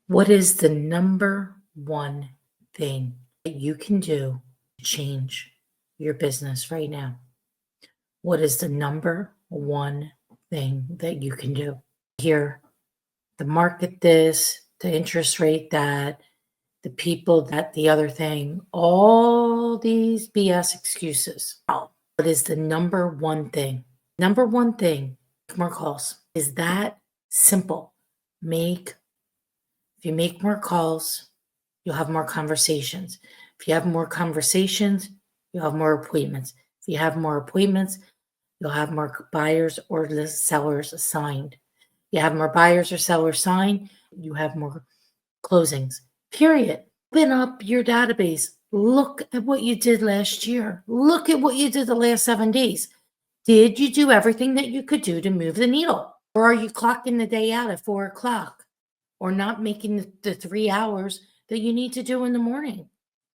What is the number one thing that you can do to change your business right now? What is the number one thing that you can do? Here, the market this, the interest rate that, the people that, the other thing, all these BS excuses. What is the number one thing? Number one thing, make more calls. Is that simple? If you make more calls, you'll have more conversations. If you have more conversations, you'll have more appointments. If you have more appointments, you'll have more buyers or the sellers assigned. You have more buyers or sellers signed, you have more closings. Period. Open up your database. Look at what you did last year. Look at what you did the last 7 days. Did you do everything that you could do to move the needle? Or are you clocking the day out at 4 o'clock? Or not making the 3 hours that you need to do in the morning?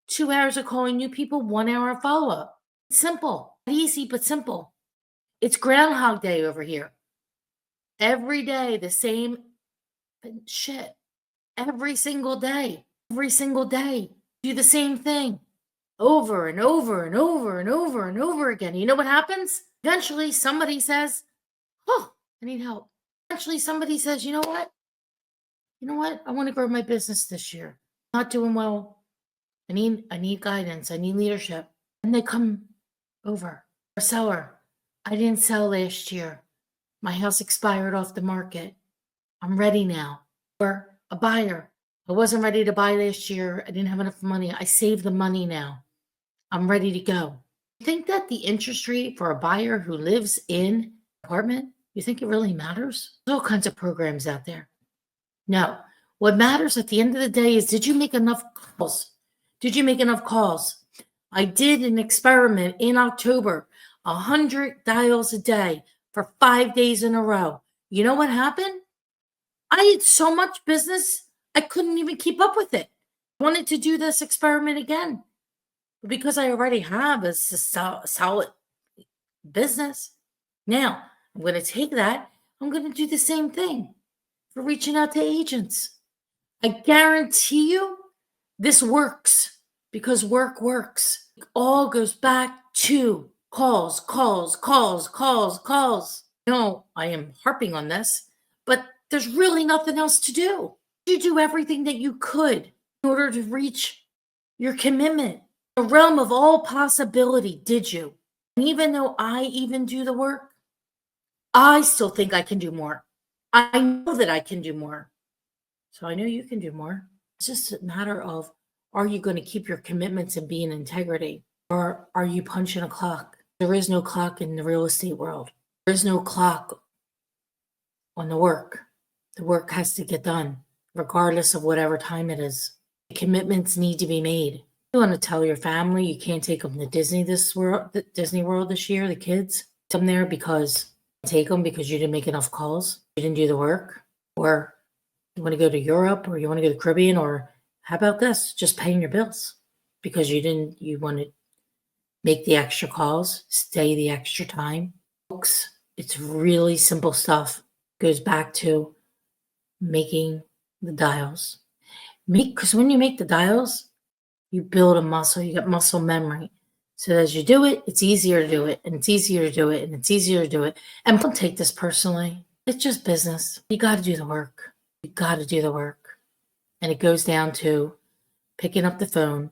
2 hours of calling new people, 1 hour of follow-up. Simple, easy, but simple. It's Groundhog Day over here. Every day, the same shit. Every single day. Every single day. Do the same thing. Over and over and over and over and over again. You know what happens? Eventually, somebody says, oh, I need help. Eventually, somebody says, you know what? I want to grow my business this year. Not doing well. I need guidance. I need leadership. And they come over. A seller. I didn't sell last year. My house expired off the market. I'm ready now. Or a buyer. I wasn't ready to buy last year. I didn't have enough money. I saved the money now. I'm ready to go. You think that the interest rate for a buyer who lives in an apartment, you think it really matters? There's all kinds of programs out there. No. What matters at the end of the day is, did you make enough calls? Did you make enough calls? I did an experiment in October, 100 dials a day for 5 days in a row. You know what happened? I had so much business, I couldn't even keep up with it. I wanted to do this experiment again. But because I already have a solid business, now I'm going to take that. I'm going to do the same thing for reaching out to agents. I guarantee you this works because work works. It all goes back to calls. No, I am harping on this, but there's really nothing else to do. You do everything that you could in order to reach your commitment. The realm of all possibility, did you? And even though I even do the work, I still think I can do more. I know that I can do more. So I know you can do more. It's just a matter of, are you going to keep your commitments and be in integrity? Or are you punching a clock? There is no clock in the real estate world. There is no clock on the work. The work has to get done, regardless of whatever time it is. The commitments need to be made. You want to tell your family you can't take them to Disney World this year, the kids. Take them there because you didn't make enough calls. You didn't do the work. Or you want to go to Europe, or you want to go to the Caribbean, or how about this? Just paying your bills because you want to make the extra calls, stay the extra time. Folks, it's really simple stuff. Goes back to making the dials. Because when you make the dials, you build a muscle, you get muscle memory. So as you do it, it's easier to do it, and it's easier to do it, and it's easier to do it. And don't take this personally. It's just business. You got to do the work. You got to do the work. And it goes down to picking up the phone,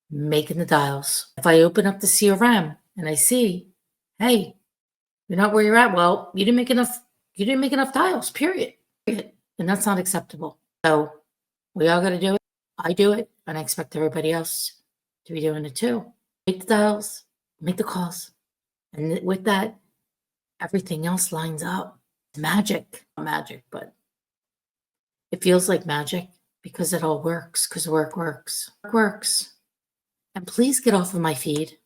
making the dials. If I open up the CRM and I see, hey, you're not where you're at, well, you didn't make enough dials, period. And that's not acceptable. So we all got to do it. I do it, and I expect everybody else to be doing it too. Make the dials, make the calls. And with that, everything else lines up. Magic. Not magic, but it feels like magic because it all works, because work works. Work works. And please get off of my feed.